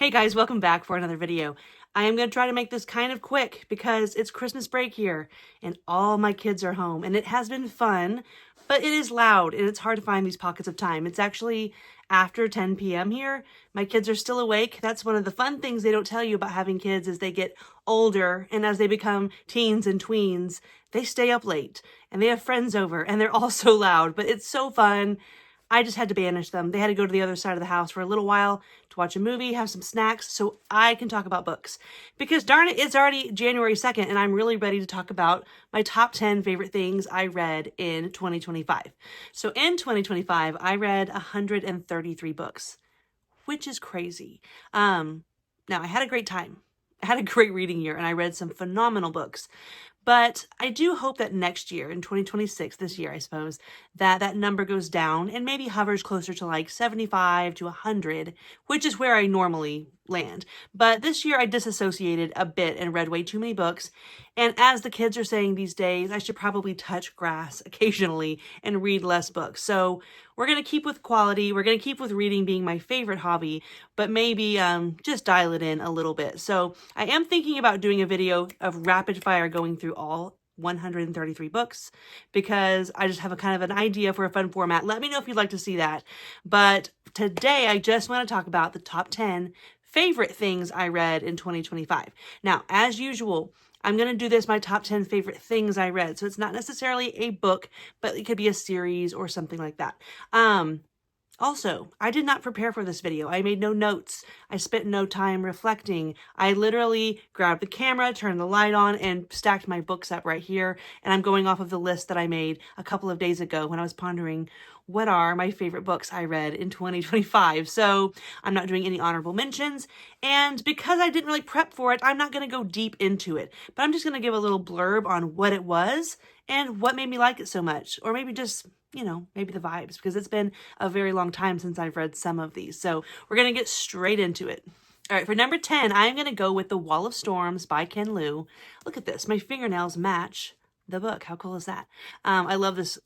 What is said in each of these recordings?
Hey guys, welcome back for another video. I am going to try to make this kind of quick because it's Christmas break here and all my kids are home and it has been fun, but it is loud and it's hard to find these pockets of time. It's actually after 10 p.m. here. My kids are still awake. That's one of the fun things they don't tell you about having kids as they get older and as they become teens and tweens, they stay up late and they have friends over and they're all so loud, but it's so fun. I just had to banish them. They had to go to the other side of the house for a little while to watch a movie, have some snacks, so I can talk about books. Because darn it, it's already January 2nd, and I'm really ready to talk about my top 10 favorite things I read in 2025. So in 2025, I read 133 books, which is crazy. Now, I had a great time. I had a great reading year, and I read some phenomenal books. But I do hope that next year, in 2026, this year, I suppose, that number goes down and maybe hovers closer to like 75 to 100, which is where I normally land. But this year I disassociated a bit and read way too many books. And as the kids are saying these days, I should probably touch grass occasionally and read less books. So we're going to keep with quality. We're going to keep with reading being my favorite hobby, but maybe just dial it in a little bit. So I am thinking about doing a video of rapid fire going through all 133 books because I just have a kind of an idea for a fun format. Let me know if you'd like to see that. But today I just want to talk about the top 10 favorite things I read in 2025. Now, as usual, I'm going to do this my top 10 favorite things I read. So it's not necessarily a book, but it could be a series or something like that. Also, I did not prepare for this video. I made no notes. I spent no time reflecting. I literally grabbed the camera, turned the light on, and stacked my books up right here. And I'm going off of the list that I made a couple of days ago when I was pondering what are my favorite books I read in 2025. So I'm not doing any honorable mentions. And because I didn't really prep for it, I'm not going to go deep into it. But I'm just going to give a little blurb on what it was and what made me like it so much. Or maybe just, you know, maybe the vibes, because it's been a very long time since I've read some of these. So we're going to get straight into it. All right, for number 10, I'm going to go with The Wall of Storms by Ken Liu. Look at this. My fingernails match the book. How cool is that? I love this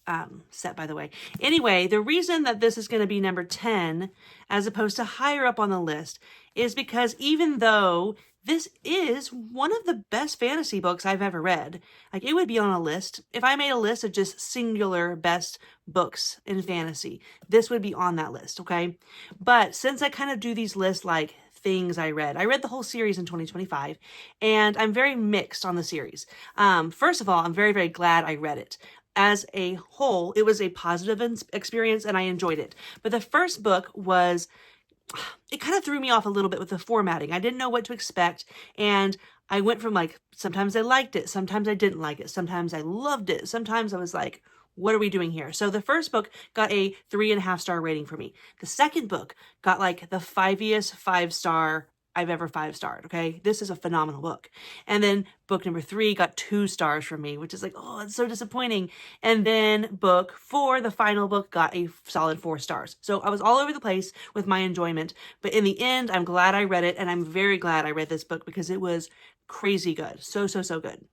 set, by the way. Anyway, the reason that this is going to be number 10 as opposed to higher up on the list is because even though this is one of the best fantasy books I've ever read, like it would be on a list. If I made a list of just singular best books in fantasy, this would be on that list, okay? But since I kind of do these lists like things I read the whole series in 2025, and I'm very mixed on the series. First of all, I'm very, very glad I read it. As a whole, it was a positive experience and I enjoyed it. But the first book was, it kind of threw me off a little bit with the formatting. I didn't know what to expect. And I went from like, sometimes I liked it, sometimes I didn't like it, sometimes I loved it, sometimes I was like, what are we doing here? So the first book got a 3.5-star rating for me. The second book got like the 5-star I've ever 5-starred, okay? This is a phenomenal book. And then book number 3 got 2 stars from me, which is like, oh, it's so disappointing. And then book 4, the final book, got a solid 4 stars. So I was all over the place with my enjoyment. But in the end, I'm glad I read it. And I'm very glad I read this book because it was crazy good. So, so, so good.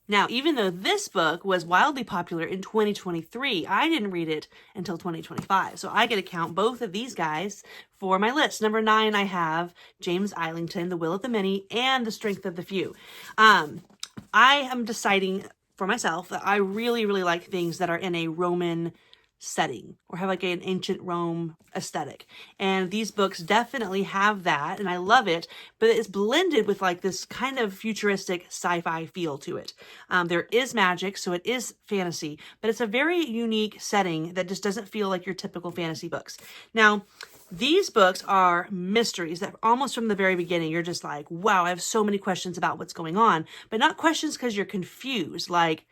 Now, even though this book was wildly popular in 2023, I didn't read it until 2025. So I get to count both of these guys for my list. Number 9, I have James Islington, The Will of the Many, and The Strength of the Few. I am deciding for myself that I really, really like things that are in a Roman setting or have like an ancient Rome aesthetic. And these books definitely have that and I love it, but it's blended with like this kind of futuristic sci-fi feel to it. There is magic, so it is fantasy, but it's a very unique setting that just doesn't feel like your typical fantasy books. Now, these books are mysteries that almost from the very beginning, you're just like, wow, I have so many questions about what's going on, but not questions because you're confused. Like,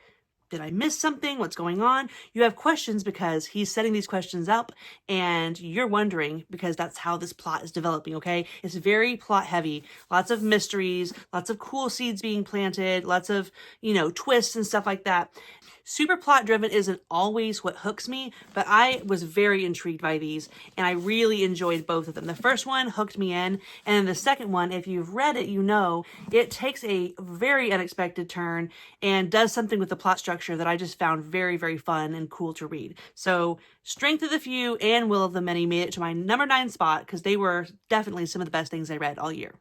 did I miss something? What's going on? You have questions because he's setting these questions up and you're wondering because that's how this plot is developing, okay? It's very plot heavy. Lots of mysteries, lots of cool seeds being planted, lots of, you know, twists and stuff like that. Super plot driven isn't always what hooks me, but I was very intrigued by these and I really enjoyed both of them. The first one hooked me in, and then the second one, if you've read it, you know, it takes a very unexpected turn and does something with the plot structure structure that I just found very, very fun and cool to read. So Strength of the Few and Will of the Many made it to my number 9 spot because they were definitely some of the best things I read all year.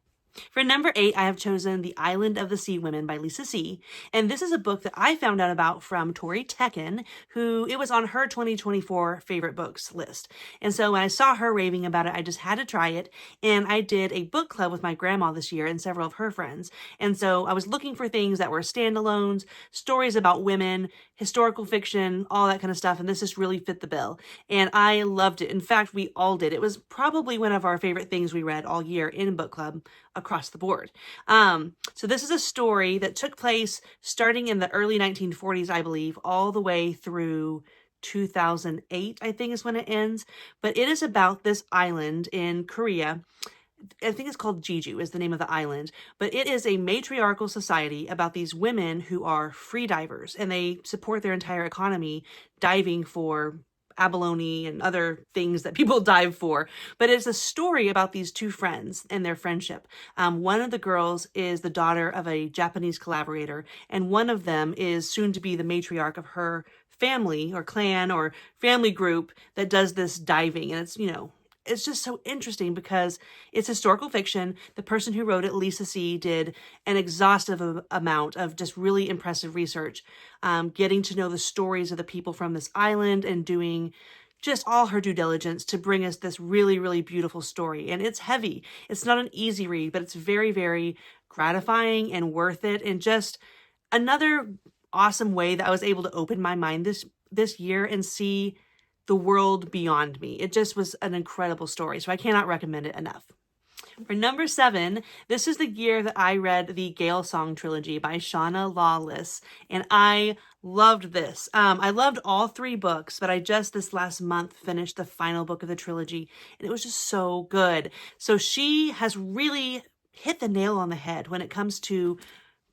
For number 8, I have chosen The Island of the Sea Women by Lisa See. And this is a book that I found out about from Tori Tekken, who it was on her 2024 favorite books list. And so when I saw her raving about it, I just had to try it. And I did a book club with my grandma this year and several of her friends. And so I was looking for things that were standalones, stories about women, historical fiction, all that kind of stuff. And this just really fit the bill. And I loved it. In fact, we all did. It was probably one of our favorite things we read all year in book club across the board. So this is a story that took place starting in the early 1940s, I believe, all the way through 2008, I think is when it ends. But it is about this island in Korea. I think it's called Jeju is the name of the island, but it is a matriarchal society about these women who are free divers, and they support their entire economy diving for abalone and other things that people dive for. But it's a story about these two friends and their friendship. One of the girls is the daughter of a Japanese collaborator, and one of them is soon to be the matriarch of her family or clan or family group that does this diving. And it's, it's just so interesting because it's historical fiction. The person who wrote it, Lisa See, did an exhaustive amount of just really impressive research, getting to know the stories of the people from this island and doing just all her due diligence to bring us this really, really beautiful story. And it's heavy. It's not an easy read, but it's very, very gratifying and worth it. And just another awesome way that I was able to open my mind this year and see the world beyond me. It just was an incredible story, so I cannot recommend it enough. For number 7, this is the year that I read the Gale Song trilogy by Shauna Lawless, and I loved this. I loved all 3 books, but I just this last month finished the final book of the trilogy, and it was just so good. So she has really hit the nail on the head when it comes to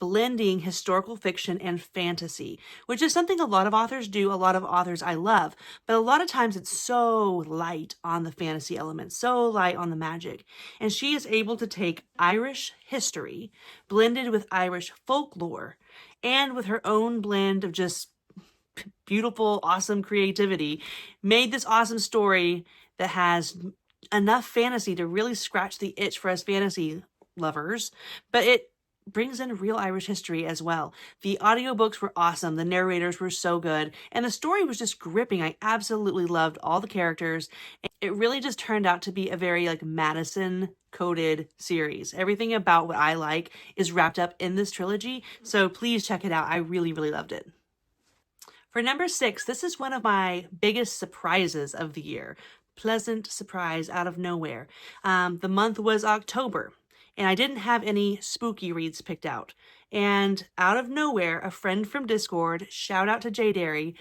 blending historical fiction and fantasy, which is something a lot of authors do, a lot of authors I love, but a lot of times it's so light on the fantasy elements, so light on the magic. And she is able to take Irish history blended with Irish folklore and with her own blend of just beautiful, awesome creativity, made this awesome story that has enough fantasy to really scratch the itch for us fantasy lovers, but it brings in real Irish history as well. The audiobooks were awesome. The narrators were so good. And the story was just gripping. I absolutely loved all the characters. It really just turned out to be a very Madison coded series. Everything about what I like is wrapped up in this trilogy. So please check it out. I really, really loved it. For number 6, this is one of my biggest surprises of the year. Pleasant surprise out of nowhere. The month was October, and I didn't have any spooky reads picked out. And out of nowhere, a friend from Discord, shout out to Jay Derry,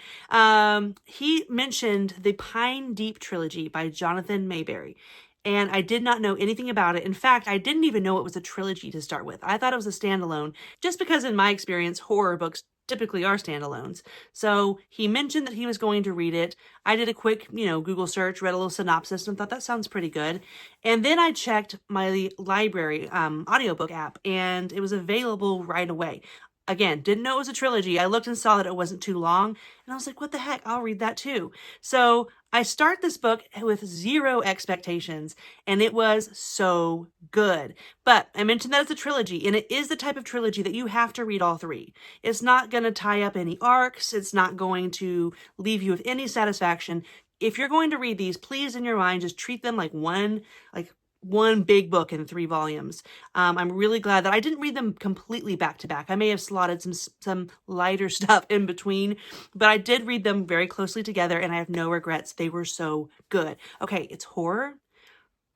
he mentioned the Pine Deep trilogy by Jonathan Mayberry. And I did not know anything about it. In fact, I didn't even know it was a trilogy to start with. I thought it was a standalone, just because in my experience, horror books typically are standalones. So he mentioned that he was going to read it. I did a quick, Google search, read a little synopsis, and thought that sounds pretty good. And then I checked my library audiobook app, and it was available right away. Again, didn't know it was a trilogy. I looked and saw that it wasn't too long, and I was like, what the heck? I'll read that too. So I start this book with 0 expectations, and it was so good. But I mentioned that it's a trilogy, and it is the type of trilogy that you have to read all 3. It's not going to tie up any arcs. It's not going to leave you with any satisfaction. If you're going to read these, please, in your mind, just treat them like one big book in 3 volumes. I'm really glad that I didn't read them completely back to back. I may have slotted some lighter stuff in between, but I did read them very closely together, and I have no regrets. They were so good. Okay, it's horror,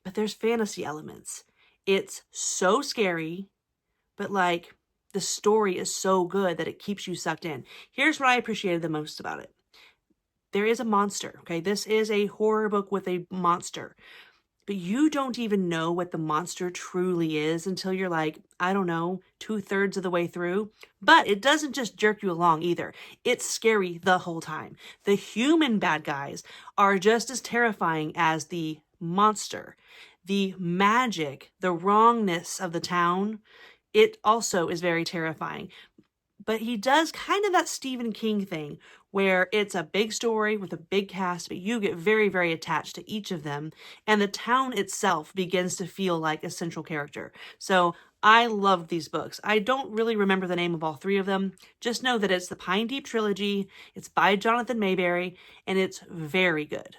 but there's fantasy elements. It's so scary, but the story is so good that it keeps you sucked in. Here's what I appreciated the most about it. There is a monster, okay? This is a horror book with a monster. But you don't even know what the monster truly is until you're 2/3 of the way through. But it doesn't just jerk you along either. It's scary the whole time. The human bad guys are just as terrifying as the monster. The magic, the wrongness of the town, it also is very terrifying. but he does kind of that Stephen King thing where it's a big story with a big cast, but you get very, very attached to each of them, and the town itself begins to feel like a central character. So I loved these books. I don't really remember the name of all three of them. Just know that it's the Pine Deep Trilogy, it's by Jonathan Mayberry, and it's very good.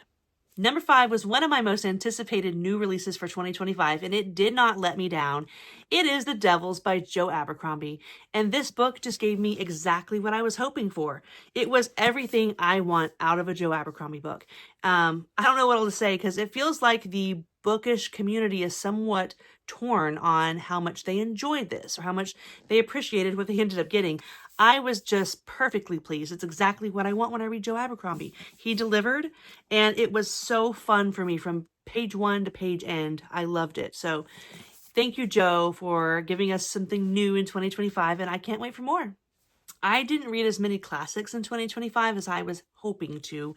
Number 5 was one of my most anticipated new releases for 2025, and it did not let me down. It is The Devils by Joe Abercrombie, and this book just gave me exactly what I was hoping for. It was everything I want out of a Joe Abercrombie book. I don't know what else to say because it feels like the bookish community is somewhat torn on how much they enjoyed this or how much they appreciated what they ended up getting. I was just perfectly pleased. It's exactly what I want when I read Joe Abercrombie. He delivered, and it was so fun for me from page 1 to page end. I loved it. So thank you, Joe, for giving us something new in 2025, and I can't wait for more. I didn't read as many classics in 2025 as I was hoping to,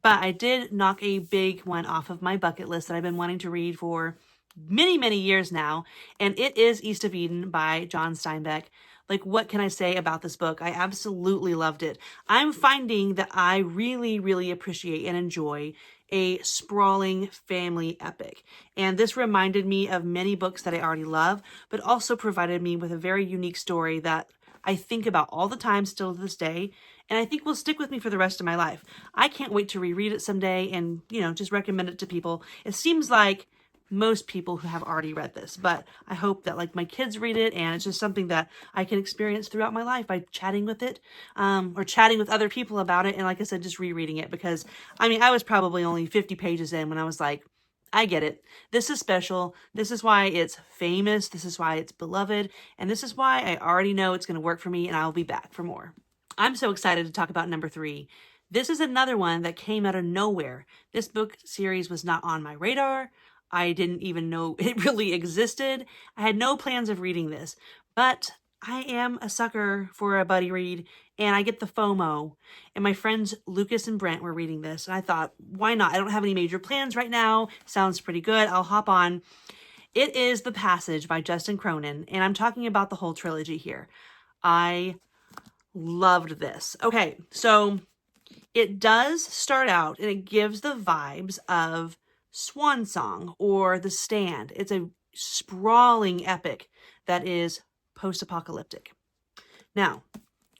but I did knock a big one off of my bucket list that I've been wanting to read for many, many years now, and it is East of Eden by John Steinbeck. Like, what can I say about this book? I absolutely loved it. I'm finding that I really, really appreciate and enjoy a sprawling family epic. And this reminded me of many books that I already love, but also provided me with a very unique story that I think about all the time still to this day, and I think will stick with me for the rest of my life. I can't wait to reread it someday and, just recommend it to people. It seems like most people who have already read this, but I hope that like my kids read it and it's just something that I can experience throughout my life by chatting with it, or chatting with other people about it. And like I said, just rereading it because I was probably only 50 pages in when I was like, I get it. This is special. This is why it's famous. This is why it's beloved. And this is why I already know it's going to work for me and I'll be back for more. I'm so excited to talk about number 3. This is another one that came out of nowhere. This book series was not on my radar. I didn't even know it really existed. I had no plans of reading this, but I am a sucker for a buddy read, and I get the FOMO. And my friends Lucas and Brent were reading this, and I thought, why not? I don't have any major plans right now. Sounds pretty good. I'll hop on. It is The Passage by Justin Cronin, and I'm talking about the whole trilogy here. I loved this. Okay, so it does start out, and it gives the vibes of Swan Song or The Stand. It's a sprawling epic that is post-apocalyptic. Now,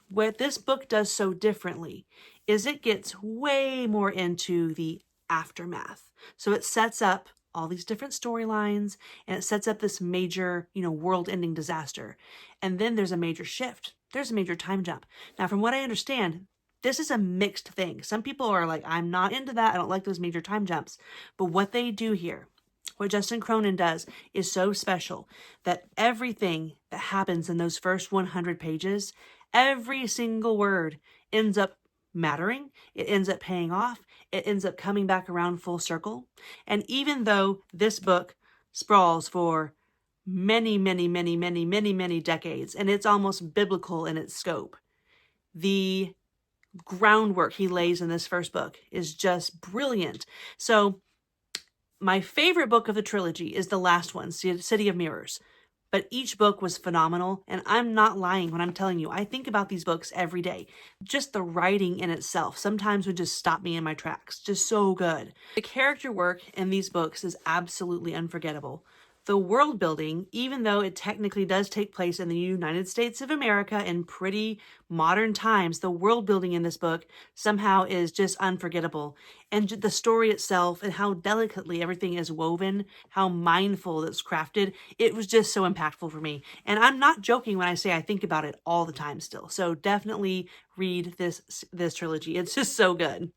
what this book does so differently is it gets way more into the aftermath. So it sets up all these different storylines and it sets up this major, world-ending disaster. And then there's a major shift. There's a major time jump. Now, from what I understand, this is a mixed thing. Some people are like, I'm not into that. I don't like those major time jumps. But what they do here, what Justin Cronin does, is so special that everything that happens in those first 100 pages, every single word ends up mattering. It ends up paying off. It ends up coming back around full circle. And even though this book sprawls for many, many, many, many, many, many decades, and it's almost biblical in its scope, the groundwork he lays in this first book is just brilliant. So my favorite book of the trilogy is the last one, City of Mirrors. But each book was phenomenal, and I'm not lying when I'm telling you, I think about these books every day. Just the writing in itself sometimes would just stop me in my tracks. Just so good. The character work in these books is absolutely unforgettable. The world building, even though it technically does take place in the United States of America in pretty modern times, the world building in this book somehow is just unforgettable. And the story itself and how delicately everything is woven, how mindful it's crafted, it was just so impactful for me. And I'm not joking when I say I think about it all the time still. So definitely read this trilogy. It's just so good.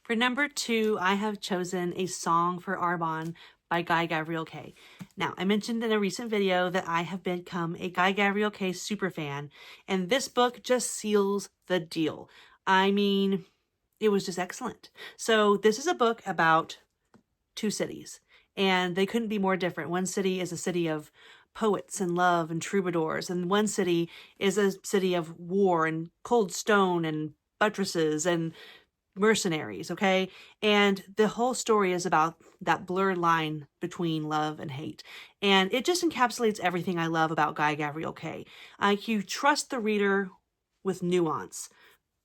For number 2, I have chosen A Song for Arbonne by Guy Gavriel Kay. Now, I mentioned in a recent video that I have become a Guy Gavriel Kay super fan, and this book just seals the deal. It was just excellent. So this is a book about 2 cities, and they couldn't be more different. One city is a city of poets and love and troubadours, and one city is a city of war and cold stone and buttresses and mercenaries, okay? And the whole story is about that blurred line between love and hate. And it just encapsulates everything I love about Guy Gavriel Kay. You trust the reader with nuance,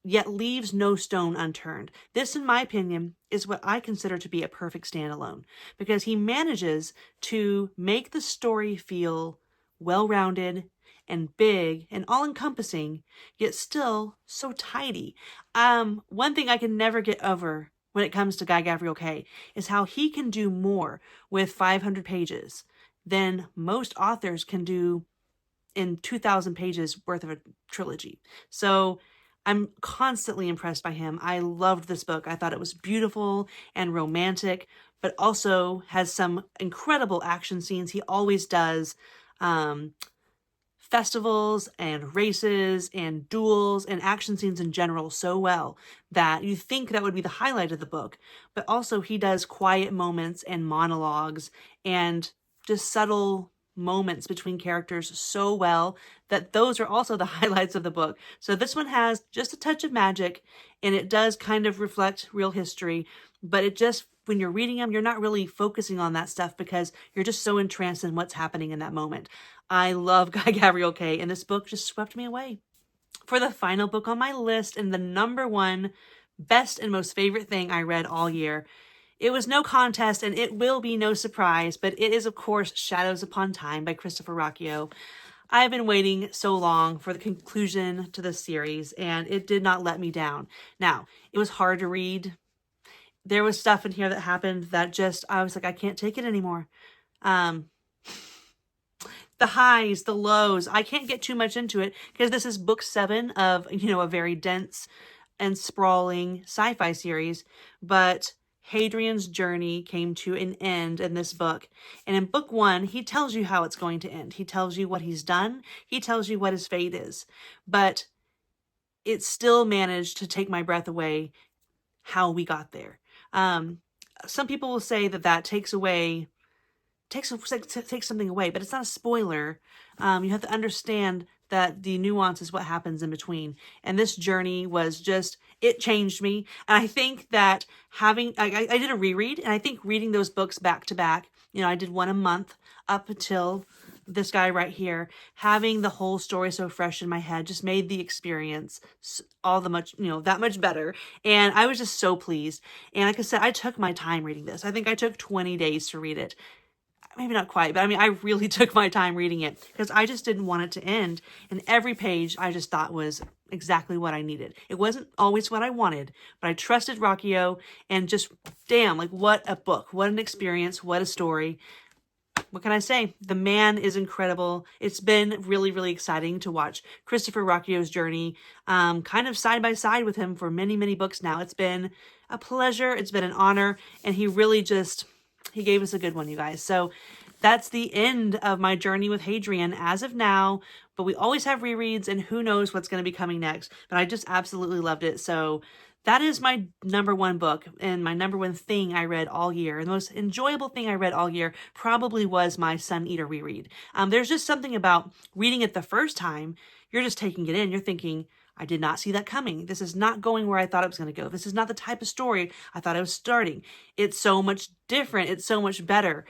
yet leaves no stone unturned. This, in my opinion, is what I consider to be a perfect standalone, because he manages to make the story feel well-rounded and big and all-encompassing, yet still so tidy. One thing I can never get over when it comes to Guy Gavriel Kay is how he can do more with 500 pages than most authors can do in 2,000 pages worth of a trilogy. So I'm constantly impressed by him. I loved this book. I thought it was beautiful and romantic, but also has some incredible action scenes. He always does festivals and races and duels and action scenes in general so well that you think that would be the highlight of the book. But also he does quiet moments and monologues and just subtle moments between characters so well that those are also the highlights of the book. So this one has just a touch of magic, and it does kind of reflect real history, but it just, when you're reading them, you're not really focusing on that stuff because you're just so entranced in what's happening in that moment. I love Guy Gavriel Kay, and this book just swept me away. For the final book on my list, and the number one best and most favorite thing I read all year, it was no contest, and it will be no surprise, but it is, of course, Shadows Upon Time by Christopher Ruocchio. I've been waiting so long for the conclusion to this series, and it did not let me down. Now, it was hard to read. There was stuff in here that happened that just, I was like, I can't take it anymore. The highs, the lows, I can't get too much into it because this is book 7 of, a very dense and sprawling sci-fi series, but Hadrian's journey came to an end in this book. And in book 1, he tells you how it's going to end. He tells you what he's done. He tells you what his fate is. But it still managed to take my breath away how we got there. Some people will say that takes something away, but it's not a spoiler. You have to understand that the nuance is what happens in between. And this journey was just, it changed me. And I think that I did a reread, and I think reading those books back to back, I did one a month up until this guy right here, having the whole story so fresh in my head just made the experience that much better. And I was just so pleased. And like I said, I took my time reading this. I think I took 20 days to read it. Maybe not quite, but I really took my time reading it because I just didn't want it to end. And every page I just thought was exactly what I needed. It wasn't always what I wanted, but I trusted Ruocchio, and just, damn, like, what a book, what an experience, what a story. What can I say? The man is incredible. It's been really, really exciting to watch Christopher Ruocchio's journey, kind of side by side with him for many, many books now. It's been a pleasure. It's been an honor. And he really he gave us a good one, you guys. So that's the end of my journey with Hadrian as of now. But we always have rereads, and who knows what's going to be coming next. But I just absolutely loved it. So that is my number one book and my number one thing I read all year. The most enjoyable thing I read all year probably was my Sun Eater reread. There's just something about reading it the first time. You're just taking it in. You're thinking, I did not see that coming. This is not going where I thought it was going to go. This is not the type of story I thought I was starting. It's so much different. It's so much better.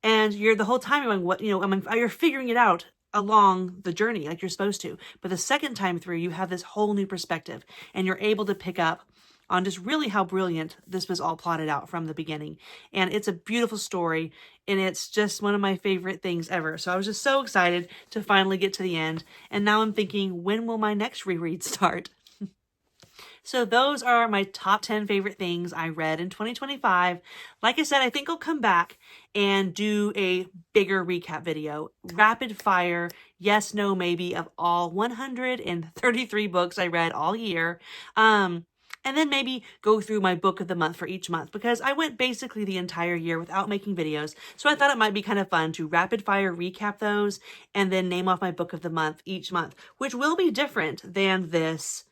And you're the whole time going, you're figuring it out along the journey like you're supposed to. But the second time through, you have this whole new perspective, and you're able to pick up on just really how brilliant this was all plotted out from the beginning. And it's a beautiful story, and it's just one of my favorite things ever. So I was just so excited to finally get to the end. And now I'm thinking, when will my next reread start? So those are my top 10 favorite things I read in 2025. Like I said, I think I'll come back and do a bigger recap video. Rapid fire, yes, no, maybe, of all 133 books I read all year. And then maybe go through my book of the month for each month, because I went basically the entire year without making videos. So I thought it might be kind of fun to rapid fire recap those and then name off my book of the month each month, which will be different than this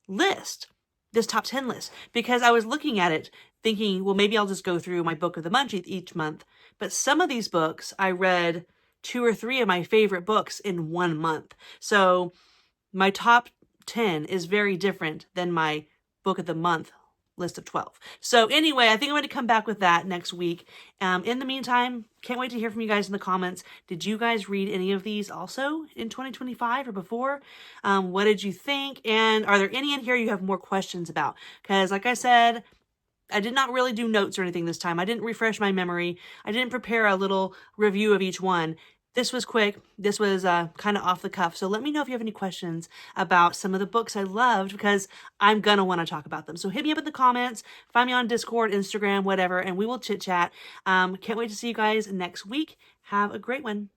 list, this top 10 list, because I was looking at it thinking, well, maybe I'll just go through my book of the month each month. But some of these books, I read 2 or 3 of my favorite books in 1 month. So my top 10 is very different than my book of the month list of 12. So anyway, I think I'm going to come back with that next week. In the meantime, can't wait to hear from you guys in the comments. Did you guys read any of these also in 2025 or before? What did you think? And are there any in here you have more questions about? Because like I said, I did not really do notes or anything this time. I didn't refresh my memory. I didn't prepare a little review of each one. This was quick. This was kind of off the cuff. So let me know if you have any questions about some of the books I loved, because I'm going to want to talk about them. So hit me up in the comments, find me on Discord, Instagram, whatever, and we will chit chat. Can't wait to see you guys next week. Have a great one.